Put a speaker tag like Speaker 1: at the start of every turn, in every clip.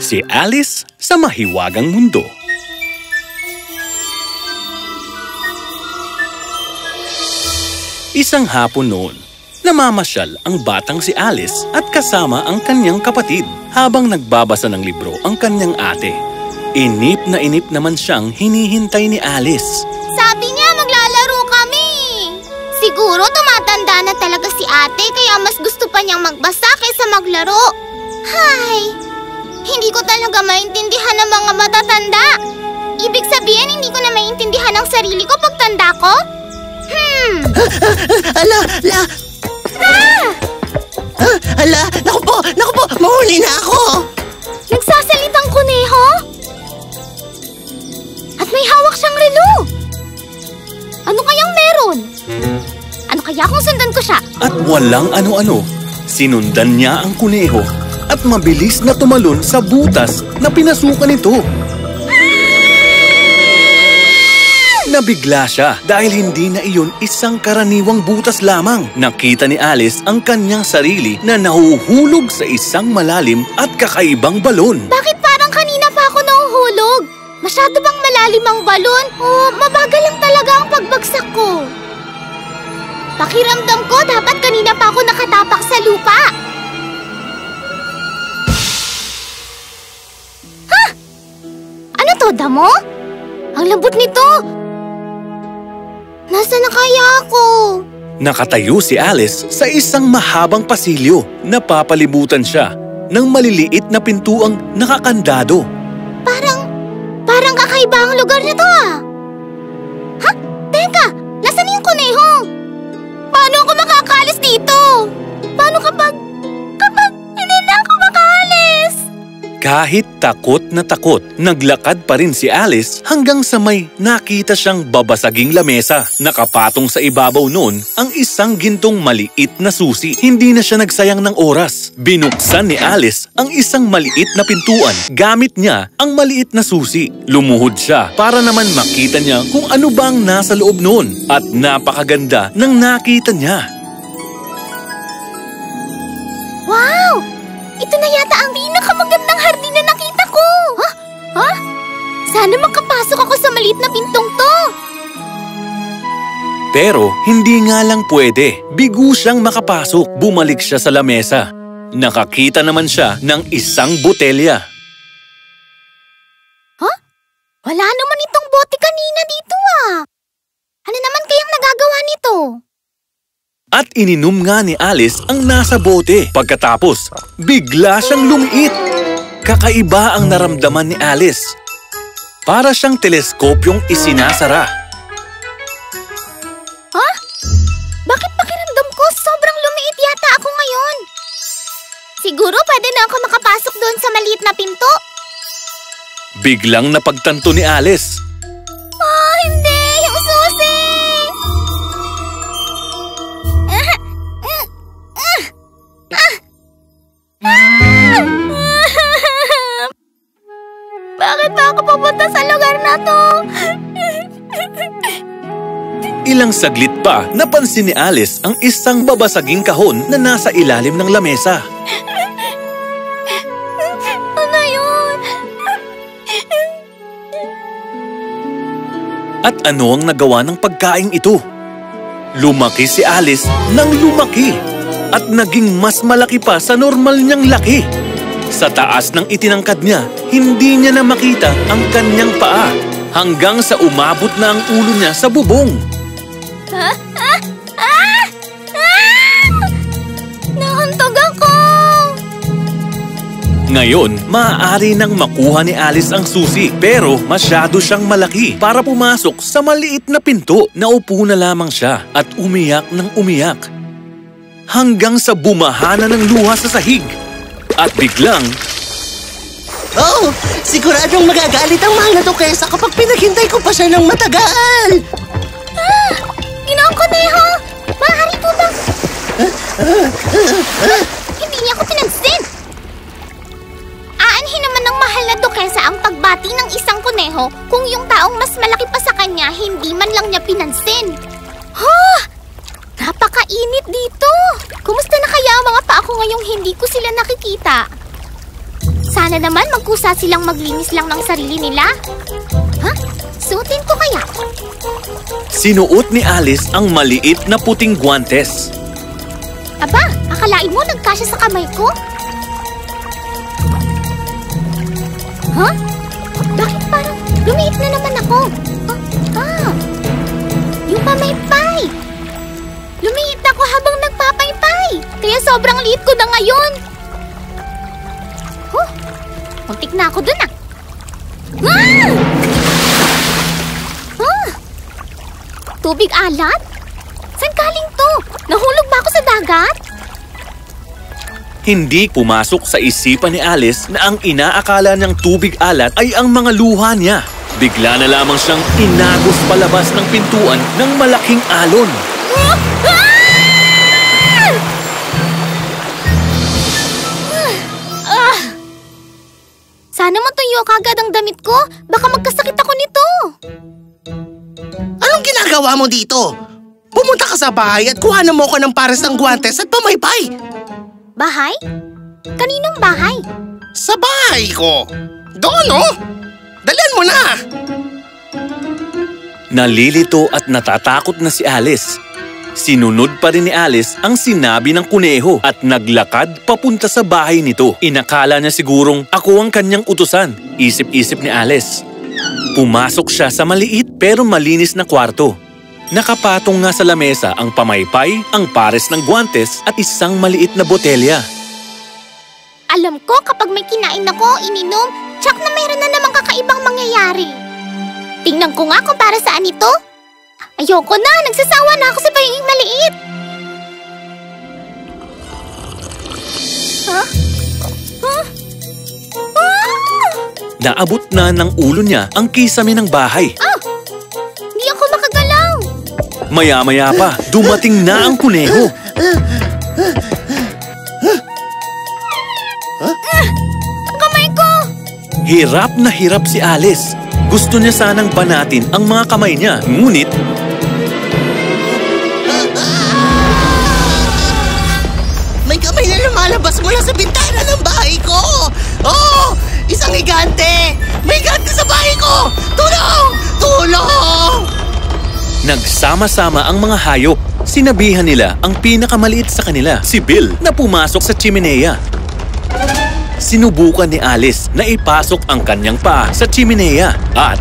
Speaker 1: Si Alice sa Mahiwagang Mundo. Isang hapon noon, namamasyal ang batang si Alice at kasama ang kanyang kapatid habang nagbabasa ng libro ang kanyang ate. Inip na inip naman siyang hinihintay ni Alice.
Speaker 2: Sabi niya maglalaro kami. Siguro tumatanda na talaga si ate kaya mas gusto pa niyang magbasa kaysa maglaro. Hay, hindi ko talaga maintindihan ng mga matatanda. Ibig sabihin hindi ko na maintindihan ang sarili ko pagtanda ko?
Speaker 3: Naku po, mahuli na ako!
Speaker 2: Nagsasalitang kuneho? At may hawak siyang relo. Ano kayang meron? Ano kaya kung sundan ko siya?
Speaker 1: At walang ano-ano, sinundan niya ang kuneho at mabilis na tumalon sa butas na pinasukan nito. Nabigla siya dahil hindi na iyon isang karaniwang butas lamang. Nakita ni Alice ang kanyang sarili na nahuhulog sa isang malalim at kakaibang balon.
Speaker 2: Bakit parang kanina pa ako nahuhulog? Masyado bang malalim ang balon? O mabagal lang talaga ang pagbagsak ko? Pakiramdam ko dapat kanina pa ako nakatapak sa lupa. Ha? Ano to, damo? Ang lambot nito. Nasaan na kaya ako?
Speaker 1: Nakatayo si Alice sa isang mahabang pasilyo. Napapalibutan siya ng maliliit na pintuang nakakandado.
Speaker 2: Parang kakaiba ang lugar na to ah. Ha? Teka, nasaan yung kuneho? Paano ako makakaalis dito? Paano kapag hindi na ako makaalis?
Speaker 1: Kahit takot na takot, naglakad pa rin si Alice hanggang sa may nakita siyang babasaging lamesa. Nakapatong sa ibabaw noon ang isang gintong maliit na susi. Hindi na siya nagsayang ng oras. Binuksan ni Alice ang isang maliit na pintuan. Gamit niya ang maliit na susi. Lumuhod siya para naman makita niya kung ano bang nasa loob noon. At napakaganda ng nakita niya.
Speaker 2: Wow! Ito na yata ang pinakamagandang hardin na nakita ko! Ha? Sana makapasok ako sa maliit na pintong to!
Speaker 1: Pero hindi nga lang pwede. Bigo siyang makapasok. Bumalik siya sa lamesa. Nakakita naman siya ng isang botelya.
Speaker 2: Ha? Wala naman itong bote kanina dito ah! Ano naman kayang nagagawa nito?
Speaker 1: At ininom nga ni Alice ang nasa bote. Pagkatapos, bigla siyang lumiit. Kakaiba ang naramdaman ni Alice. Para siyang teleskopyong isinasara.
Speaker 2: Ha? Bakit pakiramdam ko sobrang lumiit yata ako ngayon? Siguro pwede na ako makapasok doon sa maliit na pinto?
Speaker 1: Biglang napagtanto ni Alice.
Speaker 2: Hindi! Yung susi! Bakit ba ako pupunta sa lugar na to?
Speaker 1: Ilang saglit pa, napansin ni Alice ang isang babasaging kahon na nasa ilalim ng lamesa.
Speaker 2: Ano yun?
Speaker 1: At ano ang nagawa ng pagkaing ito? Lumaki si Alice nang lumaki at naging mas malaki pa sa normal niyang laki. Sa taas ng itinangkad niya, hindi niya na makita ang kanyang paa hanggang sa umabot na ang ulo niya sa bubong.
Speaker 2: Nahantog ako!
Speaker 1: Ngayon, maaari nang makuha ni Alice ang susi pero masyado siyang malaki para pumasok sa maliit na pinto. Naupo na lamang siya at umiyak ng umiyak hanggang sa bumahana ng luha sa sahig. At biglang...
Speaker 3: Oh! Siguradong magagalit ang mahal na Duquesa kapag pinaghintay ko pa siya ng matagal!
Speaker 2: Ginoong kuneho! Maaari po bang... Hindi niya ako pinansin! Aanhin naman ng mahal na Duquesa ang pagbati ng isang kuneho kung yung taong mas malaki pa sa kanya hindi man lang niya pinansin. Napakainit dito! Kumusta na kaya ang mga paa ko ngayong hindi ko sila nakikita? Sana naman magkusa silang maglinis lang ng sarili nila. Suotin ko kaya?
Speaker 1: Sinuot ni Alice ang maliit na puting guwantes.
Speaker 2: Aba, akalain mo nagkasya sa kamay ko? Bakit parang lumiit na naman ako? Yung pamaypay. Lumiit ako habang nagpapaypay. Kaya sobrang liit ko na ngayon. Muntik na ako dun Tubig alat? Saan galing to? Nahulog ba ako sa dagat?
Speaker 1: Hindi pumasok sa isipan ni Alice na ang inaakala niyang tubig alat ay ang mga luha niya. Bigla na lamang siyang inagos palabas ng pintuan ng malaking alon.
Speaker 2: Sana matuyo kagad ang damit ko. Baka magkasakit ako nito.
Speaker 3: Anong ginagawa mo dito? Pumunta ka sa bahay at kuhanan mo ko ng pares ng guwantes at pamaypay.
Speaker 2: Bahay? Kaninong bahay?
Speaker 3: Sa bahay ko. Doon, Dalian mo na!
Speaker 1: Nalilito at natatakot na si Alice. Sinunod pa rin ni Alice ang sinabi ng kuneho at naglakad papunta sa bahay nito. Inakala niya sigurong ako ang kanyang utusan, isip-isip ni Alice. Pumasok siya sa maliit pero malinis na kwarto. Nakapatong nga sa lamesa ang pamaypay, ang pares ng guwantes at isang maliit na botelya.
Speaker 2: Alam ko kapag may kinain ako, ininom, tsak na mayroon na namang kakaibang mangyayari. Tingnan ko nga kung para saan ito. Ayoko na, nagsasawa na ako sa pagiging maliit.
Speaker 1: Naabot na ng ulo niya ang kisame ng bahay.
Speaker 2: Hindi ako makagalaw.
Speaker 1: Maya-maya pa, dumating na ang kuneho.
Speaker 2: Ang kamay ko!
Speaker 1: Hirap na hirap si Alice. Gusto niya sanang banatin ang mga kamay niya, ngunit...
Speaker 3: May kamay na lumalabas mula sa bintana ng bahay ko! Isang higante! May higante sa bahay ko! Tulong! Tulong!
Speaker 1: Nagsama-sama ang mga hayop. Sinabihan nila ang pinakamaliit sa kanila, si Bill, na pumasok sa chimenea. Sinubukan ni Alice na ipasok ang kanyang paa sa chimenea at...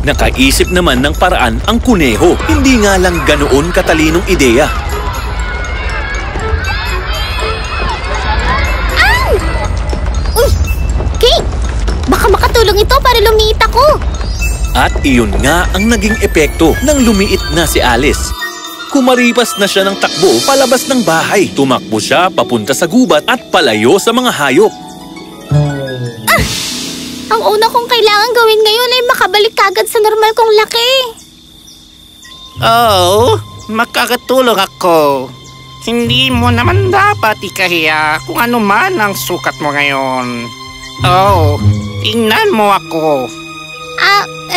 Speaker 1: Nakaisip naman ng paraan ang kuneho. Hindi nga lang ganoon katalinong ideya.
Speaker 2: Kate! Baka makatulong ito para lumiit ako.
Speaker 1: At iyon nga ang naging epekto nang lumiit na si Alice. Kumaripas na siya ng takbo palabas ng bahay. Tumakbo siya papunta sa gubat at palayo sa mga hayop.
Speaker 2: Ang una kong kailangan gawin ngayon ay makabalik kagad sa normal kong laki.
Speaker 4: Makakatulong ako. Hindi mo naman dapat ikahiya kung ano man ang sukat mo ngayon. Tingnan mo ako.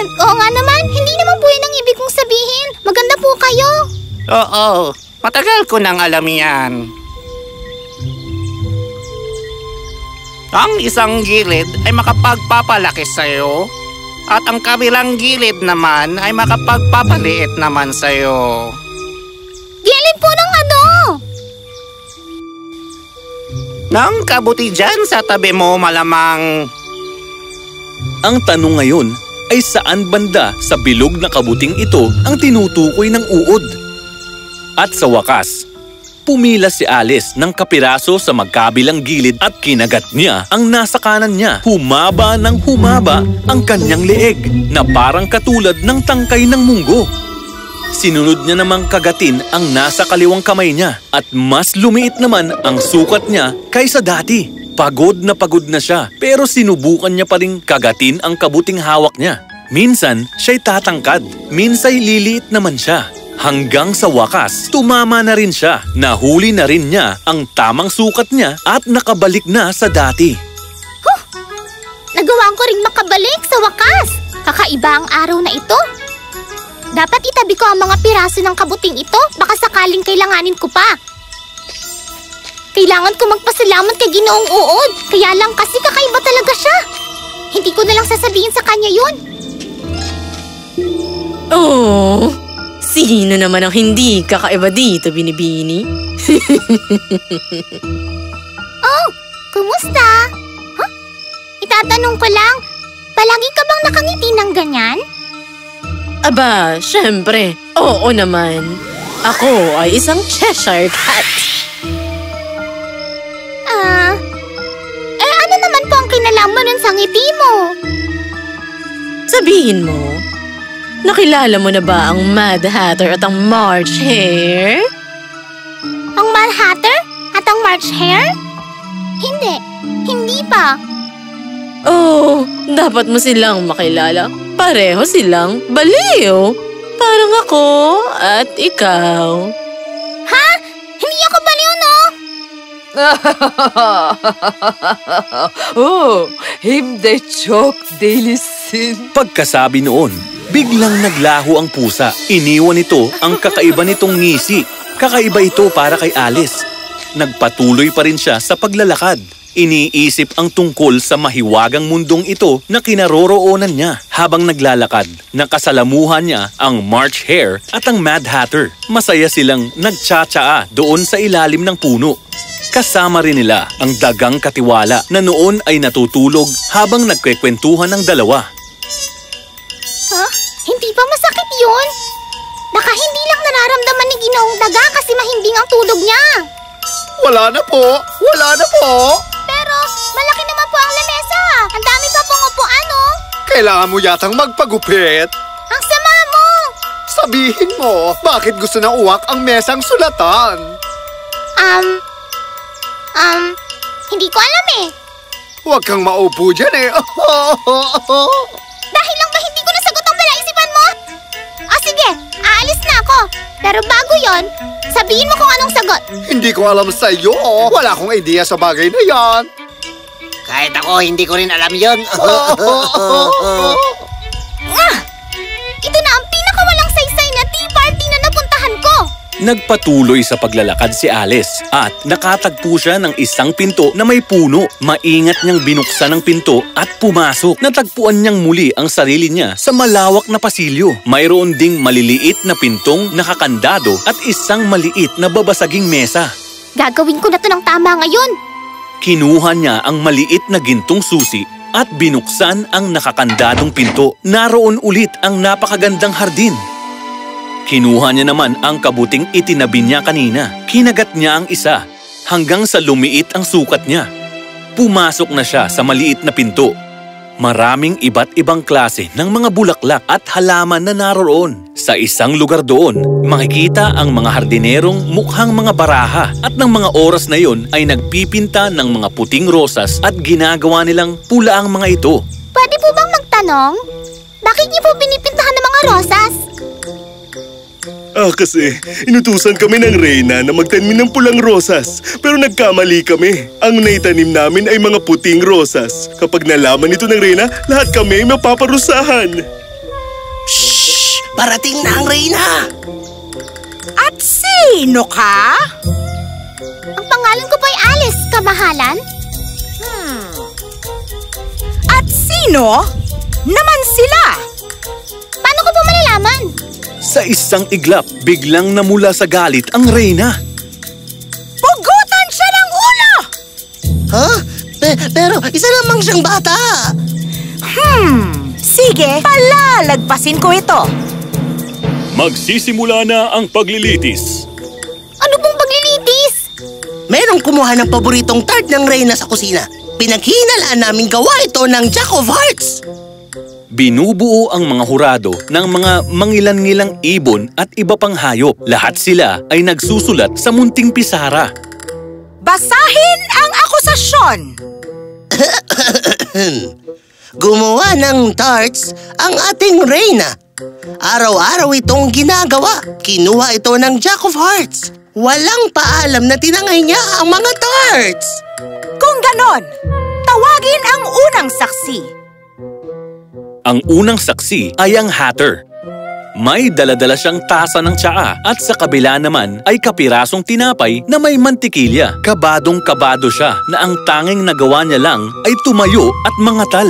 Speaker 2: Oo nga naman. Hindi naman po yun ang ibig kong sabihin. Maganda po kayo.
Speaker 4: Matagal ko nang alam yan. Ang isang gilid ay makapagpapalaki sa'yo at ang kabilang gilid naman ay makapagpapaliit naman sa'yo.
Speaker 2: Gilid po ng ano?
Speaker 4: Nang kabuti dyan sa tabi mo malamang.
Speaker 1: Ang tanong ngayon ay saan banda sa bilog na kabuting ito ang tinutukoy ng uod? At sa wakas, pumila si Alice ng kapiraso sa magkabilang gilid at kinagat niya ang nasa kanan niya. Humaba ng humaba ang kanyang leeg na parang katulad ng tangkay ng munggo. Sinunod niya namang kagatin ang nasa kaliwang kamay niya at mas lumiit naman ang sukat niya kaysa dati. Pagod na siya pero sinubukan niya pa ring kagatin ang kabuting hawak niya. Minsan siya'y tatangkad, minsa'y liliit naman siya. Hanggang sa wakas, tumama na rin siya. Nahuli na rin niya ang tamang sukat niya at nakabalik na sa dati.
Speaker 2: Nagawa ko ring makabalik sa wakas. Kakaiba ang araw na ito. Dapat itabi ko ang mga piraso ng kabuting ito. Baka sakaling kailanganin ko pa. Kailangan ko magpasalamat kay Ginoong Uod. Kaya lang kasi kakaiba talaga siya. Hindi ko na lang sasabihin sa kanya yun.
Speaker 5: Oh, sino naman ang hindi kakaiba dito, Binibini?
Speaker 2: Oh, kumusta? Huh? Itatanong ko lang, palagi ka bang nakangiti ng ganyan?
Speaker 5: Aba, syempre. Oo naman. Ako ay isang Cheshire Cat.
Speaker 2: Ano naman po ang kinalaman nun sa ngiti mo?
Speaker 5: Sabihin mo, nakilala mo na ba ang Mad Hatter at ang March Hare?
Speaker 2: Ang Mad Hatter at ang March Hare? Hindi pa.
Speaker 5: Oh, dapat mo silang makilala. Pareho silang baliw. Parang ako at ikaw.
Speaker 2: Ha? Hindi ako baliw, no?
Speaker 6: Oh, hindi joke, Delisin.
Speaker 1: Pagkasabi noon, biglang naglaho ang pusa. Iniwan nito ang kakaiba nitong ngisi. Kakaiba ito para kay Alice. Nagpatuloy pa rin siya sa paglalakad. Iniisip ang tungkol sa mahiwagang mundong ito na kinaroroonan niya. Habang naglalakad, nakasalamuhan niya ang March Hare at ang Mad Hatter. Masaya silang nagtsatsaa doon sa ilalim ng puno. Kasama rin nila ang dagang katiwala na noon ay natutulog habang nagkwekwentuhan ng dalawa.
Speaker 2: Huh? Hindi ba masakit yun? Baka hindi lang nararamdaman ni Ginoong Daga kasi mahinding ang tulog niya.
Speaker 3: Wala na po! Wala na po!
Speaker 2: Pero malaki naman po ang lamesa. Ang dami pa pong upuan, oh.
Speaker 7: Kailangan mo yatang magpagupit.
Speaker 2: Ang sama mo!
Speaker 7: Sabihin mo, bakit gusto na uwak ang mesang sulatan?
Speaker 2: Hindi ko alam eh.
Speaker 7: Huwag kang maupo dyan eh.
Speaker 2: Dahil lang ba hindi ko nasagot ang palaisipan mo? O sige, aalis na ako. Pero bago yon, sabihin mo kung anong sagot.
Speaker 7: Hindi ko alam sa'yo. Wala akong idea sa bagay na yan.
Speaker 3: Kahit ako, hindi ko rin alam yun.
Speaker 2: Ito na ang pinakawalang saysay na tea party na napuntahan ko.
Speaker 1: Nagpatuloy sa paglalakad si Alice at nakatagpo siya ng isang pinto na may puno. Maingat niyang binuksan ang pinto at pumasok. Natagpuan niyang muli ang sarili niya sa malawak na pasilyo. Mayroon ding maliliit na pintong nakakandado at isang maliit na babasaging mesa.
Speaker 2: Gagawin ko na to ng tama ngayon.
Speaker 1: Kinuha niya ang maliit na gintong susi at binuksan ang nakakandadong pinto. Naroon ulit ang napakagandang hardin. Kinuha niya naman ang kabuting itinabi niya kanina. Kinagat niya ang isa hanggang sa lumiit ang sukat niya. Pumasok na siya sa maliit na pinto. Maraming iba't ibang klase ng mga bulaklak at halaman na naroon. Sa isang lugar doon, makikita ang mga hardinerong mukhang mga baraha at ng mga oras na yon ay nagpipinta ng mga puting rosas at ginagawa nilang pula ang mga ito.
Speaker 2: Pwede po bang magtanong? Bakit niyo po pinipintahan ng mga rosas?
Speaker 8: Kasi inutusan kami ng reyna na magtanim ng pulang rosas. Pero nagkamali kami. Ang naitanim namin ay mga puting rosas. Kapag nalaman ito ng reyna, lahat kami ay mapaparusahan.
Speaker 3: Shhh! Parating na ang reyna!
Speaker 6: At sino ka?
Speaker 2: Ang pangalan ko po ay Alice, kamahalan.
Speaker 6: At sino naman sila?
Speaker 2: Paano ko po malalaman?
Speaker 1: Sa isang iglap, biglang namula sa galit ang reyna.
Speaker 6: Pugutan siya ng ulo!
Speaker 3: Ha? Pero isa lamang siyang bata!
Speaker 6: Sige, palalagpasin ko ito.
Speaker 1: Magsisimula na ang paglilitis.
Speaker 2: Ano pong paglilitis?
Speaker 3: Merong kumuha ng paboritong tart ng reyna sa kusina. Pinaghinalaan namin gawa ito ng Jack of Hearts.
Speaker 1: Binubuo ang mga hurado ng mga mangilan-ngilang ibon at iba pang hayop. Lahat sila ay nagsusulat sa munting pisara.
Speaker 6: Basahin ang akusasyon.
Speaker 3: Gumawa ng tarts ang ating reyna. Araw-araw itong ginagawa. Kinuha ito ng Jack of Hearts. Walang paalam na tinangay niya ang mga tarts.
Speaker 6: Kung ganon, tawagin ang unang saksi.
Speaker 1: Ang unang saksi ay ang Hatter. May daladala siyang tasa ng tsaa at sa kabila naman ay kapirasong tinapay na may mantikilya. Kabadong-kabado siya na ang tanging nagawa niya lang ay tumayo at mangatal.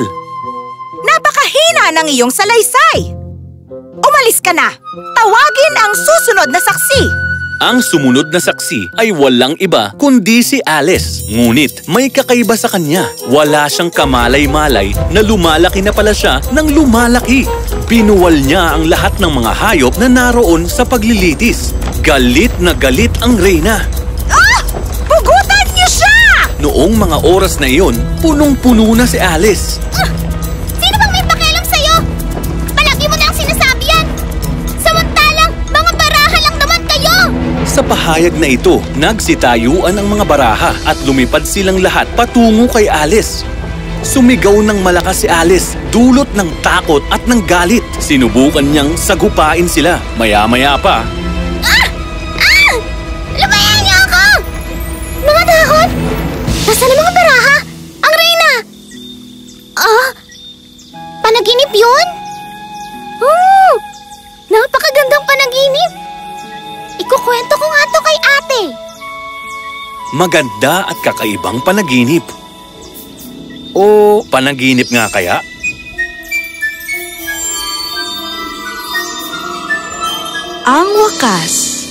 Speaker 6: Napakahina ng iyong salaysay! Umalis ka na! Tawagin ang susunod na saksi!
Speaker 1: Ang sumunod na saksi ay walang iba kundi si Alice. Ngunit may kakaiba sa kanya. Wala siyang kamalay-malay na lumalaki na pala siya ng lumalaki. Pinuwal niya ang lahat ng mga hayop na naroon sa paglilitis. Galit na galit ang reyna.
Speaker 6: Ah! Pugutan niyo siya!
Speaker 1: Noong mga oras na iyon, punong-puno na si Alice.
Speaker 2: Sino bang may pakialam sa'yo? Palagi mo na ang sinasabi yan! Samantalang, mga baraha lang naman kayo!
Speaker 1: Sa pahayag na ito, nagsitayuan ang mga baraha at lumipad silang lahat patungo kay Alice. Sumigaw ng malakas si Alice, dulot ng takot at ng galit. Sinubukan niyang sagupain sila. Maya-maya pa.
Speaker 2: Lumayan niyo ako! Mga dahon! Nasaan ang mga baraha? Ang reyna! Panaginip yun? Napakagandang panaginip! Ikukwento ko nga to kay ate.
Speaker 1: Maganda at kakaibang panaginip. O panaginip nga kaya?
Speaker 5: Ang wakas.